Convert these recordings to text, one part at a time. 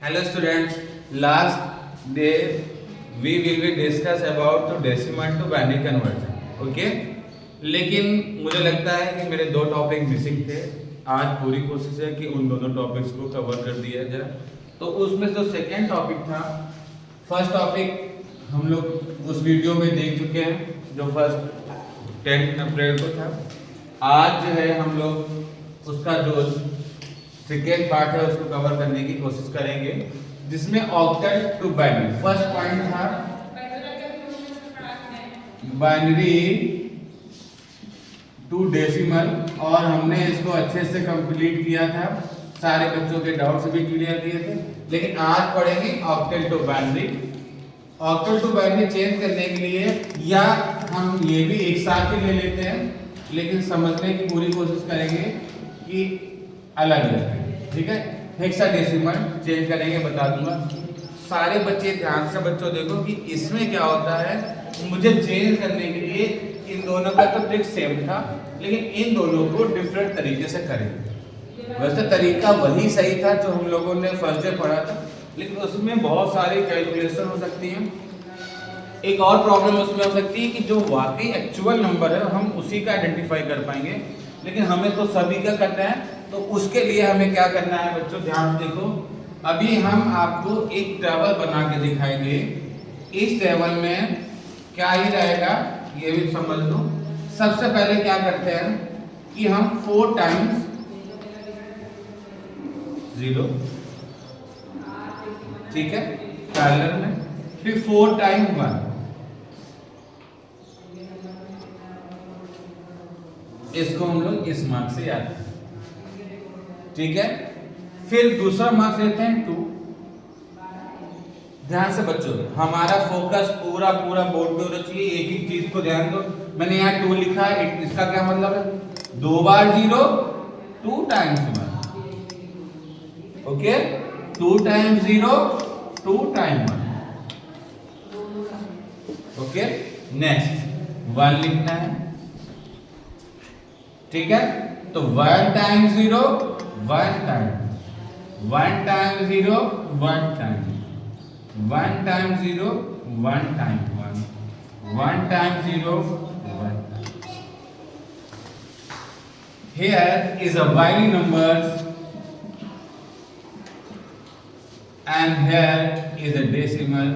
Hello students, last day we will be discuss about to decimal to binary conversion. Okay? लेकिन मुझे लगता है कि मेरे दो टॉपिक मिसिंग थे. आज पूरी कोशिश है कि उन दोनों टॉपिक्स को कवर कर दिया जाए. तो उसमें जो सेकेंड टॉपिक था, फर्स्ट टॉपिक हम लोग उस वीडियो में देख चुके हैं जो फर्स्ट 10 अप्रैल को था. आज जो है हम लोग उसका जो सेकेंड पार्ट है उसको कवर करने की कोशिश करेंगे, जिसमें octal to binary. First point था बाइनरी टू डेसिमल, और हमने इसको अच्छे से कंप्लीट किया था. सारे बच्चों के डाउट्स भी क्लियर किए थे. लेकिन आज पढ़ेंगे octal to binary. Octal to binary change करने के लिए, या हम ये भी एक साथ ही ले लेते हैं, लेकिन समझने की पूरी कोशिश करेंगे कि अलग अलग है. ठीक है, हेक्साडेसिमल चेंज करेंगे, बता दूंगा. सारे बच्चे ध्यान से बच्चों देखो कि इसमें क्या होता है. मुझे चेंज करने के लिए इन दोनों का तो ट्रिक सेम था, लेकिन इन दोनों को डिफरेंट तरीके से करेंगे. वैसे तरीका वही सही था जो हम लोगों ने फर्स्ट डे पढ़ा था, लेकिन उसमें बहुत सारी कैलकुलेशन हो सकती है. एक और प्रॉब्लम उसमें हो सकती है कि जो वाकई एक्चुअल नंबर है हम उसी का आइडेंटिफाई कर पाएंगे, लेकिन हमें तो सभी का करना है. तो उसके लिए हमें क्या करना है बच्चों, ध्यान देखो. अभी हम आपको एक टेबल बना के दिखाएंगे. इस टेबल में क्या ही रहेगा ये भी समझ लो. सबसे पहले क्या करते हैं कि हम 4 टाइम्स 0, ठीक है, पैरेलल में, फिर 4 टाइम 1. इसको हम लोग इस मार्क से याद करें. ठीक है, फिर दूसरा मार्क्स लेते हैं 2. ध्यान से बच्चों, हमारा फोकस पूरा पूरा बोर्ड पे होना चाहिए. एक एक चीज को ध्यान दो. मैंने यहाँ 2 लिखा है, इसका क्या मतलब है? 2 बार 0, 2 times 1. Okay, 2 times 0, 2 times 1. Okay, next 1 लिखना है. ठीक है, तो 1 times 0, 1 time, 1 time 0, 1 time, 1 time 0, 1 time 1, 1 time 0, 1 time. Here is a binary numbers and here is a decimal.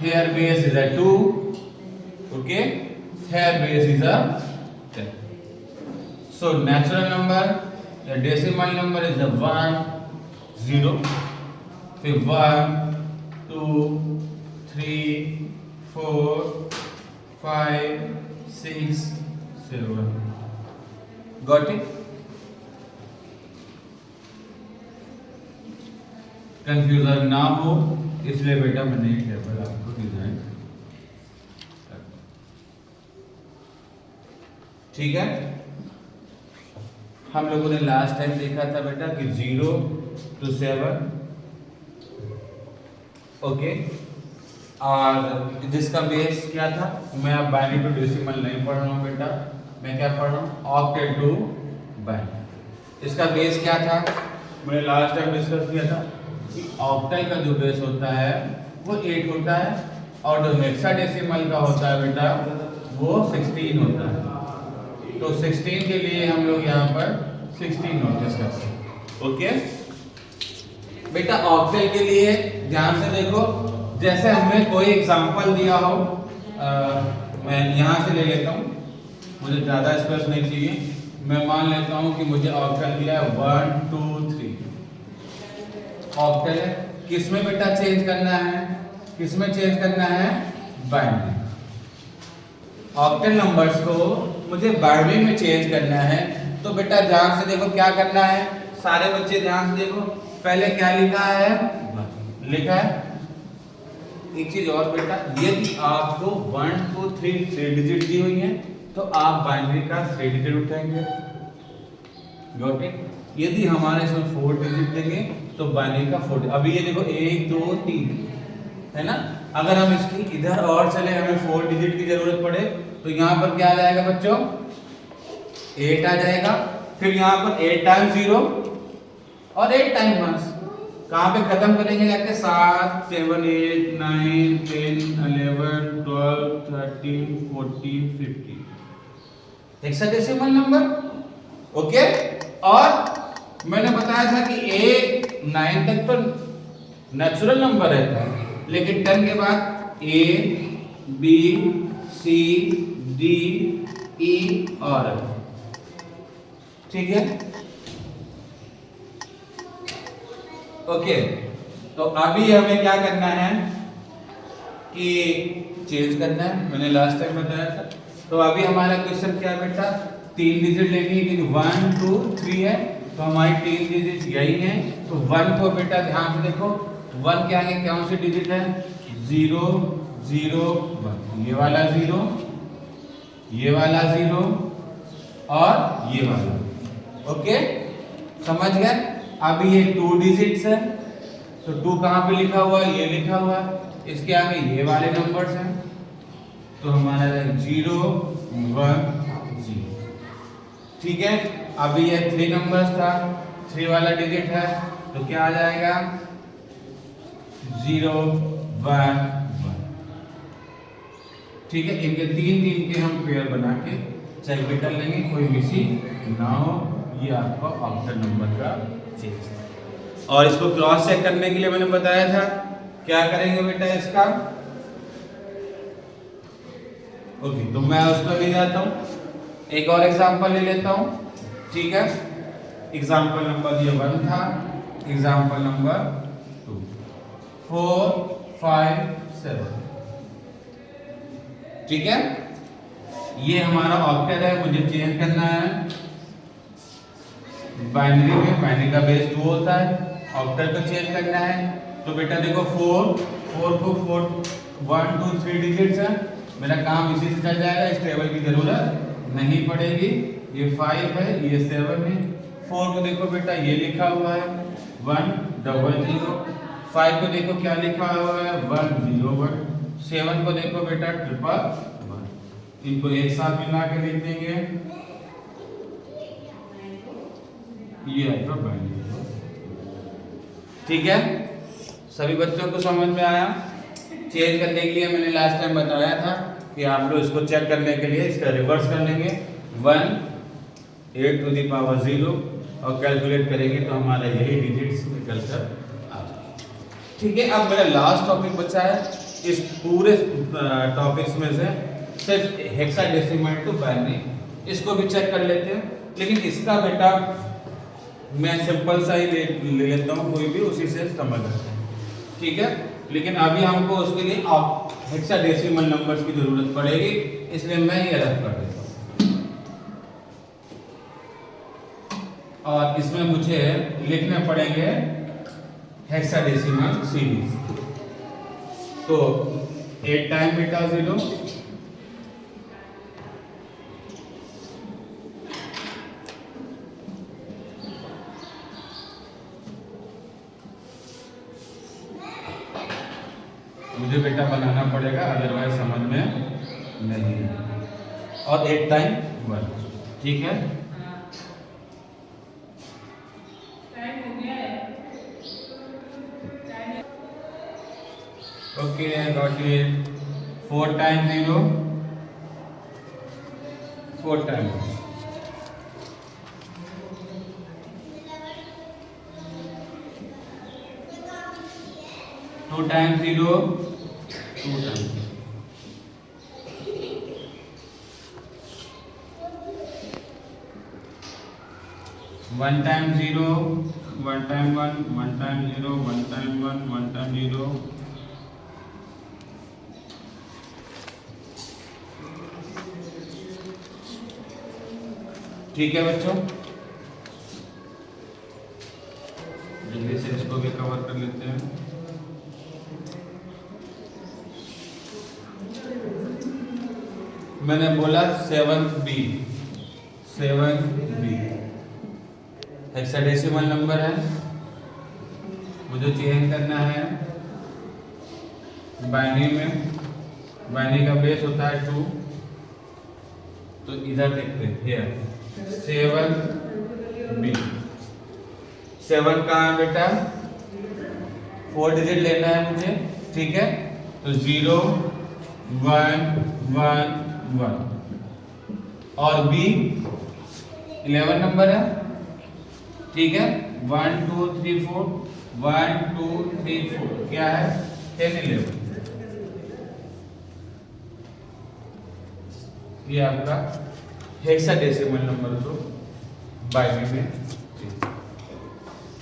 Here base is a 2. Okay, here base is a 10. So natural number, the decimal number is a 1, 0, फिर 1, 2, 3, 4, 5, 6, 7. Got it? Confusion ना हो इसलिए बेटा मैंने ये table आपको design. ठीक है, हम लोगों ने लास्ट टाइम देखा था बेटा कि 0 to 7. ओके, और जिसका बेस क्या था, मैं अब बाइनरी टू डेसिमल नहीं पढ़ रहा हूँ बेटा, मैं क्या पढ़ रहा हूँ, ऑक्टल टू बाइनरी. इसका बेस क्या था, मैंने लास्ट टाइम डिस्कस किया था कि ऑक्टल का जो बेस होता है वो 8 होता है, और जो हेक्साडेसिमल का होता है बेटा वो 16 होता है. तो 16 के लिए हम लोग यहाँ पर 16 नोटिस करते हैं. ओके बेटा, ऑक्टल के लिए ध्यान से देखो. जैसे हमें कोई एग्जांपल दिया हो, मैं यहाँ से ले लेता हूँ, मुझे ज़्यादा स्पेस नहीं चाहिए. मैं मान लेता हूँ कि मुझे ऑक्टल दिया है 1, 2, 3. ऑक्टल है, किसमें बेटा चेंज करना है, किसमें चेंज करना है, बाइनरी. ऑक्टल नंबर्स को मुझे बाइनरी में चेंज करना है. तो बेटा ध्यान से देखो क्या करना है, सारे बच्चे ध्यान से देखो. पहले क्या लिखा है, लिखा है. एक चीज और बेटा, यदि आपको 1, 2, 3 डिजिट दी हुई है तो आप बाइनरी का 3 डिजिट उठाएंगे. Got it? यदि हमारे इसमें 4 डिजिट देंगे तो बाइनरी का 4. अभी ये देखो 1, 2, 3 है ना. अगर हम इसकी इधर और चले, हमें 4 डिजिट की जरूरत पड़े, तो यहाँ पर क्या आ जाएगा बच्चों, 8 आ जाएगा। फिर यहाँ पर 8 टाइम्स 0 और 8 टाइम 1। कहाँ पे खत्म करेंगे जाके? 7 7 8 9 10 11 12 13 14 15 हेक्साडेसिमल नंबर। ओके। और मैंने बताया था कि ए 9 तक तो नेचुरल नंबर रहता है, लेकिन 10 के बाद A B C D E और, ठीक है। ओके, तो अभी हमें क्या करना है कि चेंज करना है, मैंने लास्ट टाइम बताया था। तो अभी हमारा क्वेश्चन क्या बेटा? 3 डिजिट लेनी है, क्योंकि 1 2 3 है, तो हमारी 3 डिजिट यही है। तो 1 को बेटा ध्यान से देखो, 1 के आगे कौन सी डिजिट है? 0 0 1, ये वाला 0, ये वाला 0 और ये वाला। ओके, समझ गए? अभी ये 2 डिजिट्स है, तो 2 कहाँ पे लिखा हुआ है? ये लिखा हुआ है। इसके आगे ये वाले नंबर्स हैं, तो हमारा 0 1 0, ठीक है। अभी ये 3 नंबर्स था, 3 वाला डिजिट है, तो क्या आ जाएगा? 0 1 1, ठीक है। इनके 3 के हम पेयर बना के चेक भी कर लेंगे, कोई मिसिंग ना हो। ये आपका ऑक्टल नंबर का चेंज। और इसको क्रॉस चेक करने के लिए मैंने बताया था क्या करेंगे बेटा इसका। ओके, तो मैं उसको ले जाता हूँ, एक और एग्जांपल ले लेता हूँ, ठीक है। एग्जांपल नंबर ये 1 था, एग्जांपल नंबर 2 4 5 7, ठीक है। ये हमारा ऑक्टल है, मुझे चेंज करना है बाइनरी में। बाइनरी का बेस 2 होता है, ऑक्टल को चेंज करना है। तो बेटा देखो 4 को 4 1 2 3 डिजिट्स है, मेरा काम इसी से चल जाएगा, इस टेबल की जरूरत नहीं पड़ेगी। ये 5 है, ये 7 है। 4 को देखो बेटा ये लिखा हुआ है 1 0 0। 5 को देखो क्या लिखा हुआ है 1 0 1। 7 को देखो बेटा 1 1। इनको एक साथ मिला के लिख देंगे, ये आपका बाइनरी, ठीक है। सभी बच्चों को समझ में आया? चेंज करने के लिए मैंने लास्ट टाइम बताया था कि आप लोग इसको चेक करने के लिए इसका रिवर्स कर लेंगे 1 8 टू द पावर 0 और कैलकुलेट करेंगे तो हमारा यही डिजिट्स निकल कर आ जाएगा, ठीक है। अब मेरा लास्ट टॉपिक बचा है इस पूरे टॉपिक्स में से, सिर्फ हेक्साडेसिमल टू बाइनरी, इसको भी चेक कर लेते हैं। लेकिन इसका बेटा मैं सिंपल सा ही ले लेता हूँ, कोई भी उसी से समझ लेते हैं, ठीक है। लेकिन अभी हमको उसके लिए हेक्साडेसिमल नंबर्स की जरूरत पड़ेगी, इसलिए मैं ये रख कर देता हूँ। और इसमें मुझे लिखने पड़ेंगे हेक्साडेसिमल सीरीज। तो 8 टाइम बेटा 0, मुझे बेटा बनाना पड़ेगा, अदरवाइज समझ में नहीं। और 8 टाइम 1, ठीक है। Okay, got it. 4 time 0 4 time 2 time 0 2 time 1 time 0 1 time 1 1 time 0 1 time 1 1 time 0, ठीक है बच्चों। जल्दी से इसको भी कवर कर लेते हैं। मैंने बोला 7B हेक्साडेसिमल नंबर है, मुझे चेंज करना है बाइनरी में। बाइनरी का बेस होता है 2, तो इधर देखते हैं, 7B। 7 कहाँ है बेटा? 4 डिजिट लेना है मुझे, ठीक है? तो 0 1 1 1 और B 11 नंबर है, ठीक है? 1 2 3 4 1 2 3 4 क्या है? 10 11। ये आपका हेक्साडेसिमल नंबर तो बाइनरी में,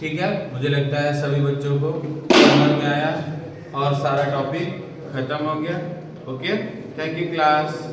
ठीक है? मुझे लगता है सभी बच्चों को समझ में आया और सारा टॉपिक खत्म हो गया। Okay, thank you class.